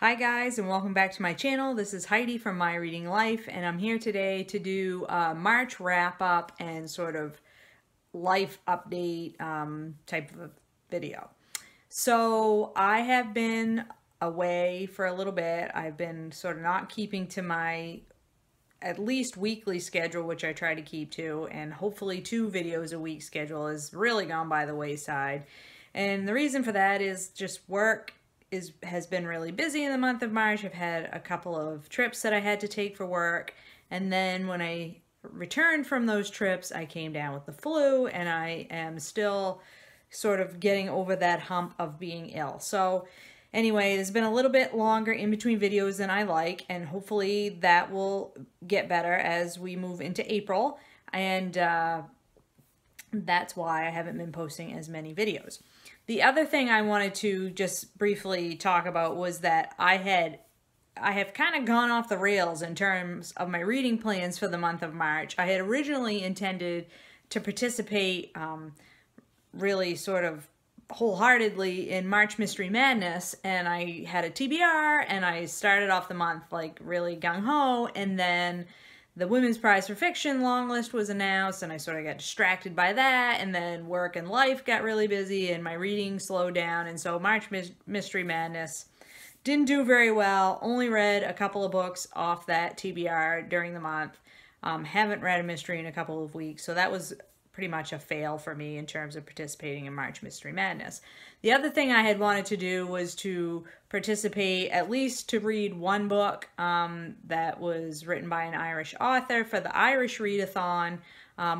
Hi guys, and welcome back to my channel. This is Heidi from My Reading Life, and I'm here today to do a March wrap-up and sort of life update type of video. So I have been away for a little bit. I've been sort of not keeping to my at least weekly schedule, which I try to keep to, and hopefully 2 videos a week schedule has really gone by the wayside. And the reason for that is just work has been really busy in the month of March. I've had a couple of trips that I had to take for work, and then when I returned from those trips, I came down with the flu, and I am still sort of getting over that hump of being ill. So anyway, there's been a little bit longer in between videos than I like, and hopefully that will get better as we move into April, and that's why I haven't been posting as many videos. The other thing I wanted to just briefly talk about was that I have kind of gone off the rails in terms of my reading plans for the month of March. I had originally intended to participate really sort of wholeheartedly in March Mystery Madness, and I had a TBR, and I started off the month like really gung-ho, and then the Women's Prize for Fiction long list was announced, and I sort of got distracted by that, and then work and life got really busy, and my reading slowed down, and so March Mystery Madness didn't do very well. Only read a couple of books off that TBR during the month. Haven't read a mystery in a couple of weeks, so that was pretty much a fail for me in terms of participating in March Mystery Madness. The other thing I had wanted to do was to participate, at least to read one book that was written by an Irish author for the Irish Readathon,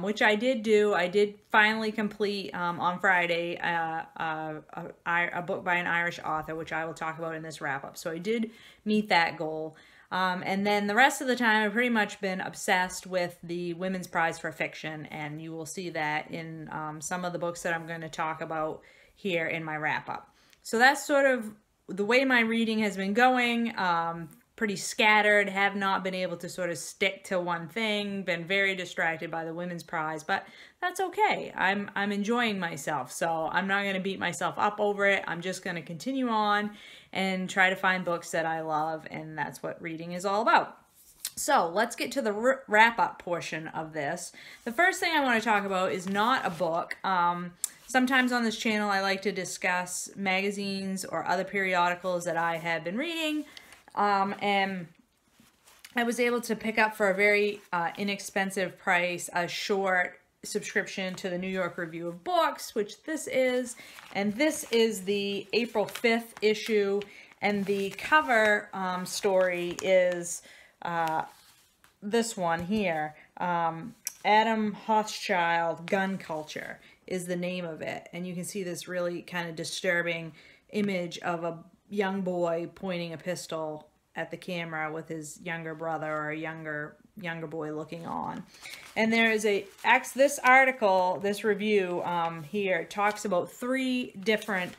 which I did do. I did finally complete on Friday a book by an Irish author, which I will talk about in this wrap-up. So I did meet that goal. And then the rest of the time, I've pretty much been obsessed with the Women's Prize for Fiction, and you will see that in some of the books that I'm going to talk about here in my wrap-up. So that's sort of the way my reading has been going. Pretty scattered, have not been able to sort of stick to one thing, been very distracted by the Women's Prize, but that's okay. I'm enjoying myself, so I'm not going to beat myself up over it. I'm just going to continue on and try to find books that I love, and that's what reading is all about. So let's get to the wrap-up portion of this. The first thing I want to talk about is not a book. Sometimes on this channel I like to discuss magazines or other periodicals that I have been reading, and I was able to pick up for a very inexpensive price a short subscription to the New York Review of Books, which this is, and this is the April 5th issue, and the cover story is this one here. Adam Hochschild, Gun Culture is the name of it, and you can see this really kind of disturbing image of a young boy pointing a pistol at the camera with his younger brother or a younger boy looking on. And there is this article, this review here talks about 3 different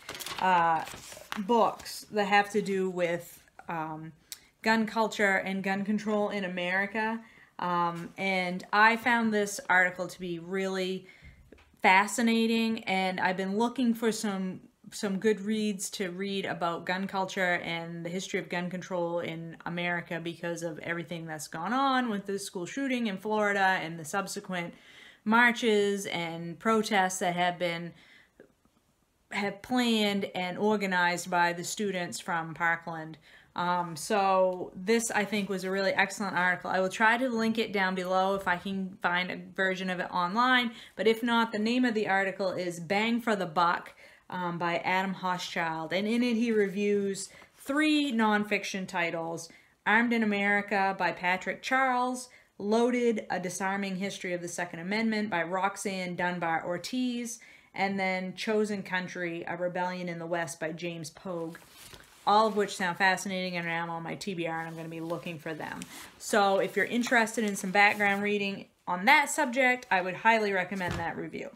books that have to do with gun culture and gun control in America. And I found this article to be really fascinating, and I've been looking for some good reads to read about gun culture and the history of gun control in America because of everything that's gone on with the school shooting in Florida and the subsequent marches and protests that have planned and organized by the students from Parkland. So this, I think, was a really excellent article. I will try to link it down below if I can find a version of it online, but if not, the name of the article is Bang for the Buck by Adam Hochschild, and in it he reviews 3 nonfiction titles: Armed in America by Patrick Charles, Loaded, A Disarming History of the Second Amendment by Roxanne Dunbar Ortiz, and then Chosen Country, A Rebellion in the West by James Pogue. All of which sound fascinating, and I'm on my TBR and I'm going to be looking for them. So if you're interested in some background reading on that subject, I would highly recommend that review.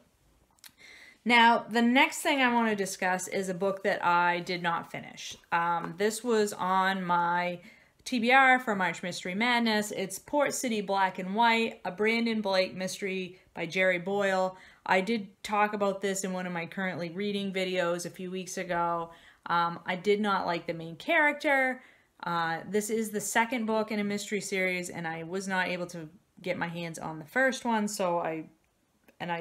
Now, the next thing I want to discuss is a book that I did not finish. This was on my TBR for March Mystery Madness. It's Port City Black and White, a Brandon Blake mystery by Gerry Boyle. I did talk about this in one of my currently reading videos a few weeks ago. I did not like the main character. This is the second book in a mystery series, and I was not able to get my hands on the first one, so I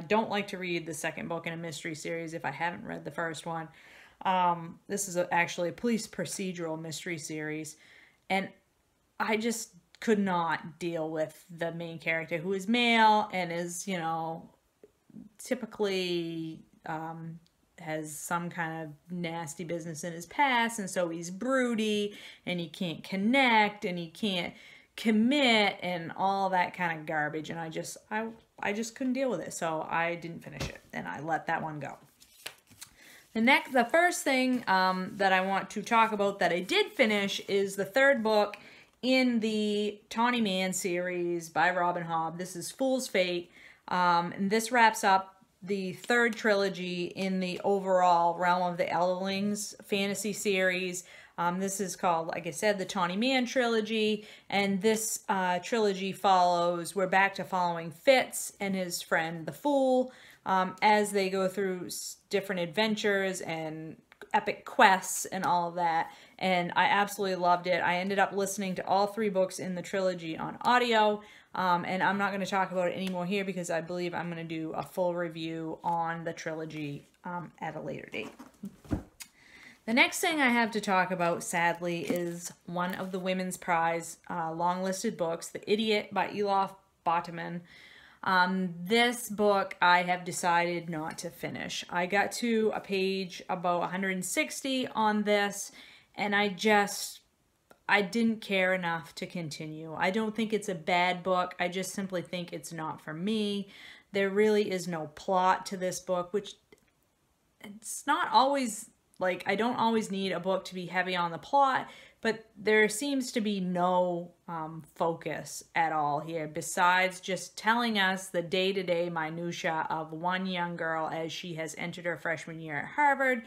don't like to read the second book in a mystery series if I haven't read the first one. This is actually a police procedural mystery series, and I just could not deal with the main character, who is male and is, you know, typically has some kind of nasty business in his past, and so he's broody, and he can't connect, and he can't commit, and all that kind of garbage, and I just couldn't deal with it, so I didn't finish it, and I let that one go. The first thing that I want to talk about that I did finish is the third book in the Charles Mann series by Robin Hobb. This is Fool's Fate, and this wraps up the third trilogy in the overall Realm of the Elderlings fantasy series. This is called, like I said, the Charles Mann trilogy, and this trilogy follows, we're back to following Fitz and his friend the Fool as they go through different adventures and epic quests and all of that, and I absolutely loved it. I ended up listening to all 3 books in the trilogy on audio, and I'm not going to talk about it anymore here because I believe I'm going to do a full review on the trilogy at a later date. The next thing I have to talk about, sadly, is one of the Women's Prize long-listed books, The Idiot by Elif Batuman. This book I have decided not to finish. I got to a page about 160 on this, and I didn't care enough to continue. I don't think it's a bad book. I just simply think it's not for me. There really is no plot to this book, which it's not always, like, I don't always need a book to be heavy on the plot, but there seems to be no focus at all here besides just telling us the day-to-day minutia of one young girl as she has entered her freshman year at Harvard.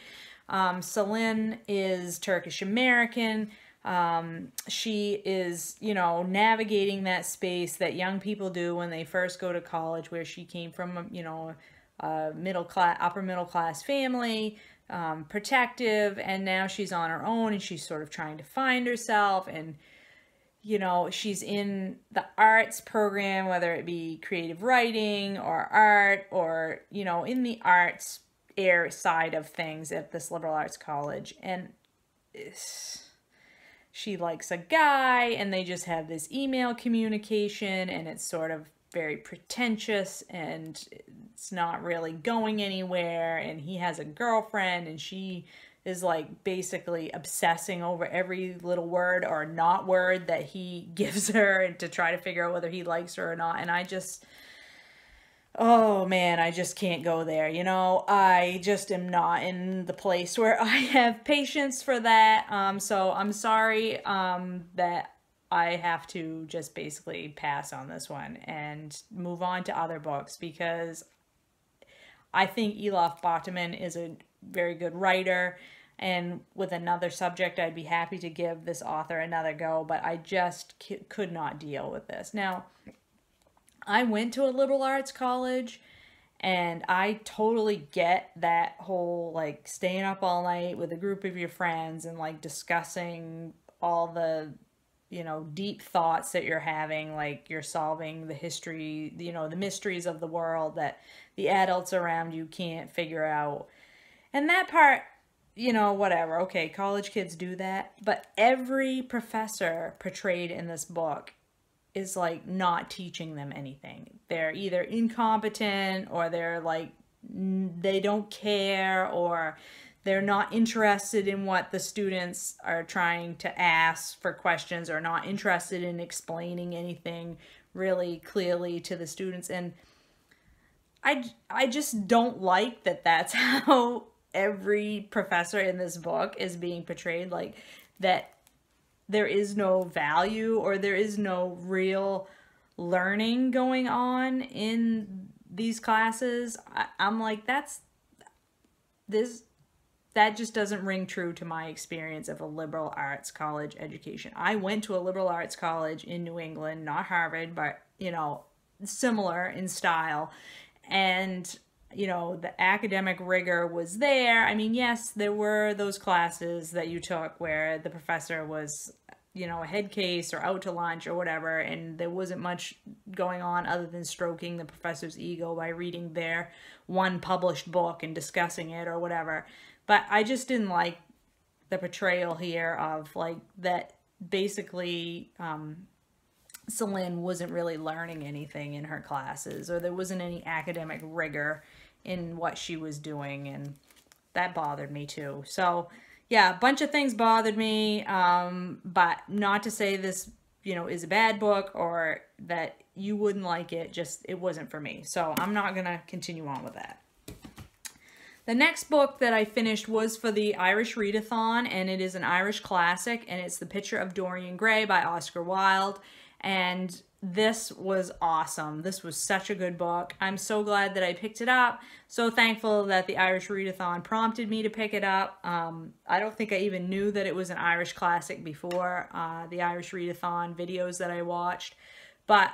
Celine is Turkish-American. She is, you know, navigating that space that young people do when they first go to college, where she came from, you know, a upper middle class family, protective, and now she's on her own and she's sort of trying to find herself, and, you know, she's in the arts program, whether it be creative writing or art or, you know, in the arts side of things at this liberal arts college, and she likes a guy and they just have this email communication, and it's sort of very pretentious and it's not really going anywhere, and he has a girlfriend and she is like basically obsessing over every little word or not word that he gives her, and to try to figure out whether he likes her or not. And I just, oh man, I just can't go there, you know. I just am not in the place where I have patience for that. So I'm sorry that I have to just basically pass on this one and move on to other books, because I think Elif Batuman is a very good writer, and with another subject I'd be happy to give this author another go, but I just could not deal with this. Now, I went to a liberal arts college, and I totally get that whole, like, staying up all night with a group of your friends and, like, discussing all the, you know, deep thoughts that you're having, like you're solving the history, you know, the mysteries of the world that the adults around you can't figure out. And that part, you know, whatever. Okay, college kids do that. But every professor portrayed in this book is, like, not teaching them anything. They're either incompetent, or they're, like, they don't care, or they're not interested in what the students are trying to ask for questions, or not interested in explaining anything really clearly to the students. And I just don't like that that's how every professor in this book is being portrayed, like that there is no value or there is no real learning going on in these classes. I'm like, that just doesn't ring true to my experience of a liberal arts college education. I went to a liberal arts college in New England, not Harvard, but, you know, similar in style. And, you know, the academic rigor was there. I mean, yes, there were those classes that you took where the professor was you know, a head case or out to lunch or whatever, and there wasn't much going on other than stroking the professor's ego by reading their one published book and discussing it or whatever. But I just didn't like the portrayal here of like that basically Celine wasn't really learning anything in her classes, or there wasn't any academic rigor in what she was doing, and that bothered me too. So yeah, a bunch of things bothered me, but not to say this, you know, is a bad book or that you wouldn't like it, just it wasn't for me. So I'm not gonna continue on with that. The next book that I finished was for the Irish Readathon, and it is an Irish classic, and it's The Picture of Dorian Gray by Oscar Wilde. And this was awesome. This was such a good book. I'm so glad that I picked it up. So thankful that the Irish Readathon prompted me to pick it up. I don't think I even knew that it was an Irish classic before the Irish Readathon videos that I watched. But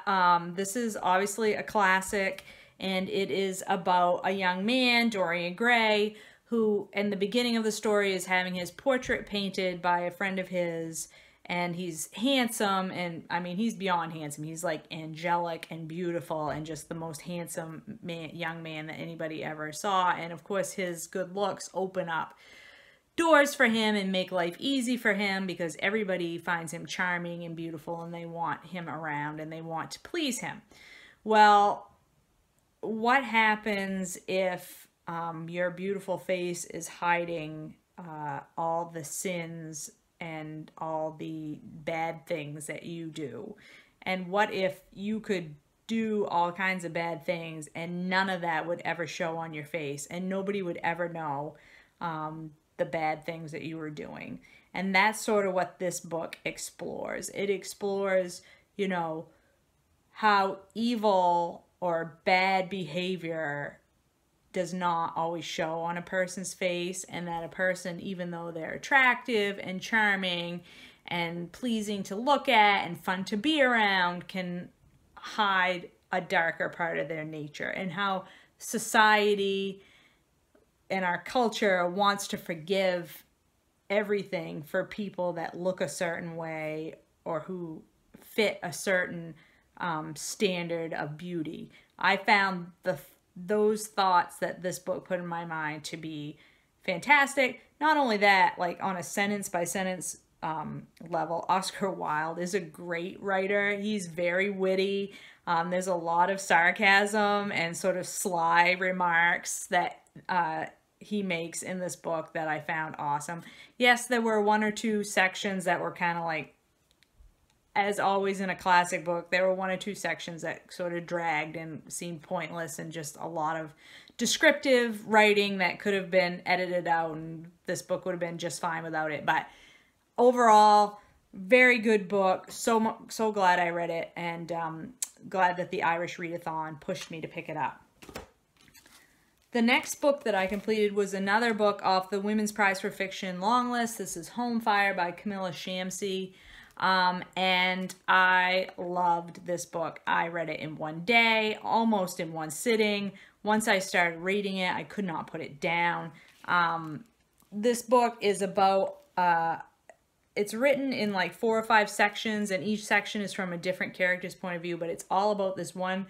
this is obviously a classic, and it is about a young man, Dorian Gray, who in the beginning of the story is having his portrait painted by a friend of his. And he's handsome, and I mean, he's beyond handsome. He's like angelic and beautiful and just the most handsome young man that anybody ever saw. And of course, his good looks open up doors for him and make life easy for him because everybody finds him charming and beautiful and they want him around and they want to please him. Well, what happens if your beautiful face is hiding all the sins and all the bad things that you do? And what if you could do all kinds of bad things and none of that would ever show on your face and nobody would ever know the bad things that you were doing? And that's sort of what this book explores. It explores, you know, how evil or bad behavior does not always show on a person's face, and that a person, even though they're attractive and charming and pleasing to look at and fun to be around, can hide a darker part of their nature, and how society and our culture wants to forgive everything for people that look a certain way or who fit a certain standard of beauty. I found those thoughts that this book put in my mind to be fantastic. Not only that, like on a sentence by sentence level, Oscar Wilde is a great writer. He's very witty. There's a lot of sarcasm and sort of sly remarks that he makes in this book that I found awesome. Yes, there were one or two sections that were kind of like, as always in a classic book, there were one or two sections that sort of dragged and seemed pointless and just a lot of descriptive writing that could have been edited out, and this book would have been just fine without it. But overall, very good book. So glad I read it, and glad that the Irish Readathon pushed me to pick it up. The next book that I completed was another book off the Women's Prize for Fiction long list. This is Homefire by Kamila Shamsie. And I loved this book. I read it in one day, almost in one sitting. Once I started reading it, I could not put it down. This book is about, it's written in like 4 or 5 sections, and each section is from a different character's point of view, but it's all about this one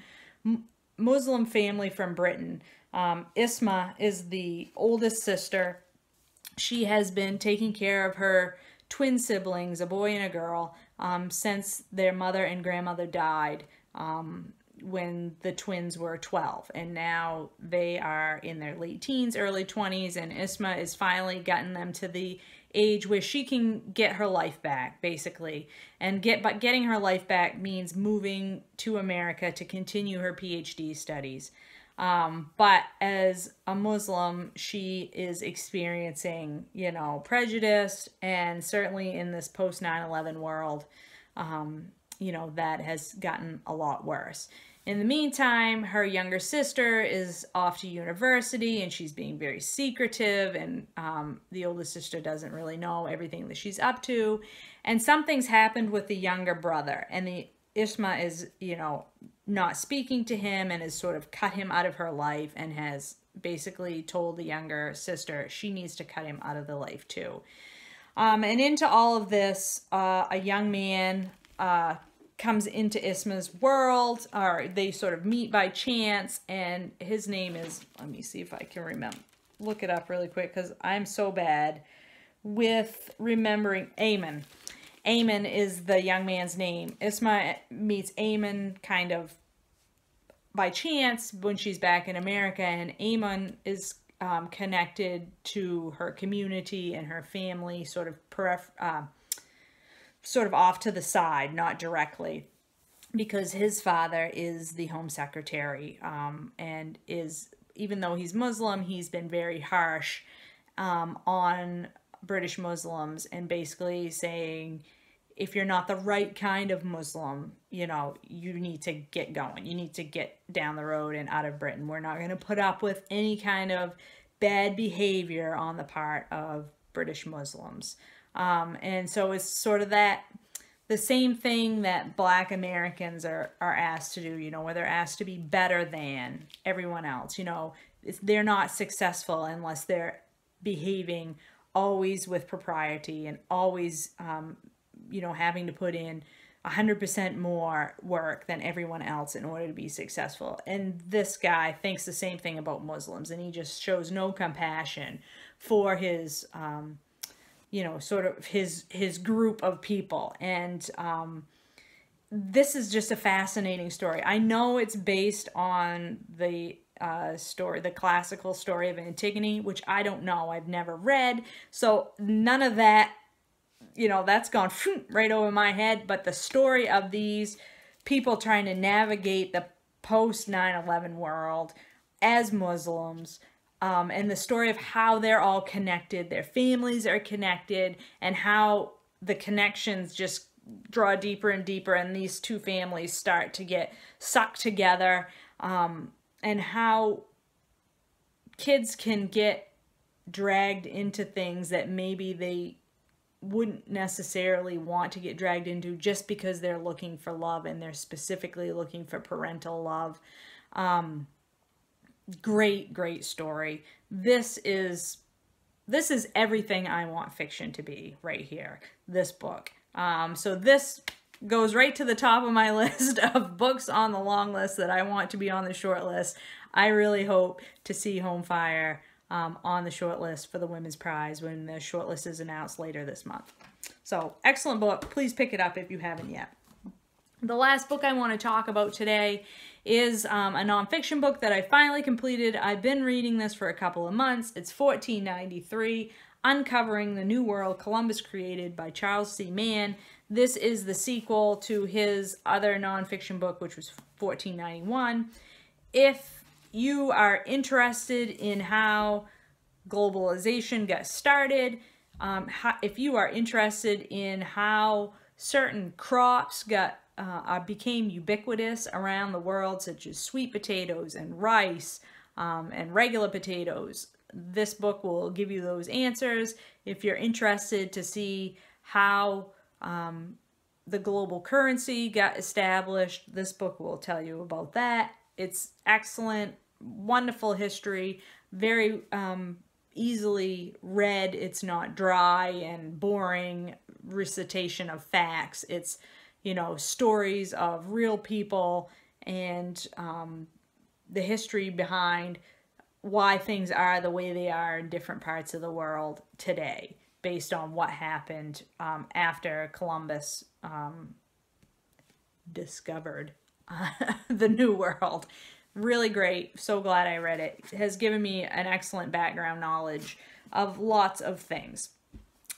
Muslim family from Britain. Isma is the oldest sister. She has been taking care of her twin siblings, a boy and a girl, since their mother and grandmother died when the twins were 12. And now they are in their late teens, early 20s, and Isma is finally gotten them to the age where she can get her life back, basically. But getting her life back means moving to America to continue her PhD studies. But as a Muslim, she is experiencing, you know, prejudice, and certainly in this post 9/11 world, you know, that has gotten a lot worse. In the meantime, her younger sister is off to university and she's being very secretive, and the older sister doesn't really know everything that she's up to. And something's happened with the younger brother, and the Isma is, you know, not speaking to him and has sort of cut him out of her life, and has basically told the younger sister she needs to cut him out of the life too. And into all of this, a young man comes into Isma's world, or they sort of meet by chance, and his name is, let me see if I can remember, look it up really quick, because I'm so bad with remembering. Eamon. Eamon is the young man's name. Isma meets Eamon kind of by chance when she's back in America, and Eamon is connected to her community and her family, sort of off to the side, not directly, because his father is the Home Secretary, and is, even though he's Muslim, he's been very harsh on British Muslims, and basically saying, if you're not the right kind of Muslim, you know, you need to get going. You need to get down the road and out of Britain. We're not going to put up with any kind of bad behavior on the part of British Muslims. And so it's sort of the same thing that Black Americans are asked to do, you know, where they're asked to be better than everyone else. You know, they're not successful unless they're behaving always with propriety and always, you know, having to put in 100% more work than everyone else in order to be successful. And this guy thinks the same thing about Muslims, and he just shows no compassion for his, you know, sort of his group of people. And this is just a fascinating story. I know it's based on the story, the classical story of Antigone, which I don't know. I've never read. So none of that, you know, that's gone right over my head. But the story of these people trying to navigate the post 9/11 world as Muslims, and the story of how they're all connected, their families are connected, and how the connections just draw deeper and deeper, and these two families start to get sucked together, and how kids can get dragged into things that maybe they wouldn't necessarily want to get dragged into, just because they're looking for love, and they're specifically looking for parental love. Great story. This is everything I want fiction to be right here, this book. So this goes right to the top of my list of books on the long list that I want to be on the short list. I really hope to see Homefire on the short list for the Women's Prize when the short list is announced later this month. So, excellent book. Please pick it up if you haven't yet. The last book I want to talk about today is a nonfiction book that I finally completed. I've been reading this for a couple of months. It's 1493, Uncovering the New World Columbus Created by Charles C. Mann. This is the sequel to his other nonfiction book, which was 1491. If you are interested in how globalization got started, if you are interested in how certain crops became ubiquitous around the world, such as sweet potatoes and rice and regular potatoes, this book will give you those answers. If you're interested to see how the global currency got established, this book will tell you about that. It's excellent, wonderful history, very easily read. It's not dry and boring recitation of facts. It's, you know, stories of real people and the history behind why things are the way they are in different parts of the world today, based on what happened after Columbus discovered the New World. Really great. So glad I read it. It has given me an excellent background knowledge of lots of things.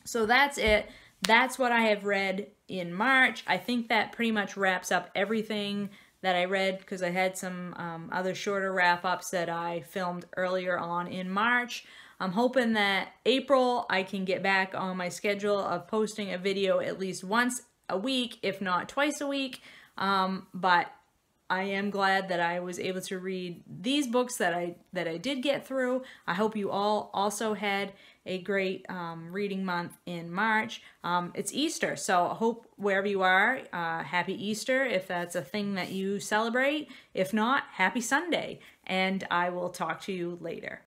So that's it. That's what I have read in March. I think that pretty much wraps up everything that I read, because I had some other shorter wrap-ups that I filmed earlier on in March. I'm hoping that April I can get back on my schedule of posting a video at least once a week, if not twice a week. But I am glad that I was able to read these books that I did get through. I hope you all also had a great reading month in March. It's Easter, so I hope wherever you are, happy Easter if that's a thing that you celebrate. If not, happy Sunday, and I will talk to you later.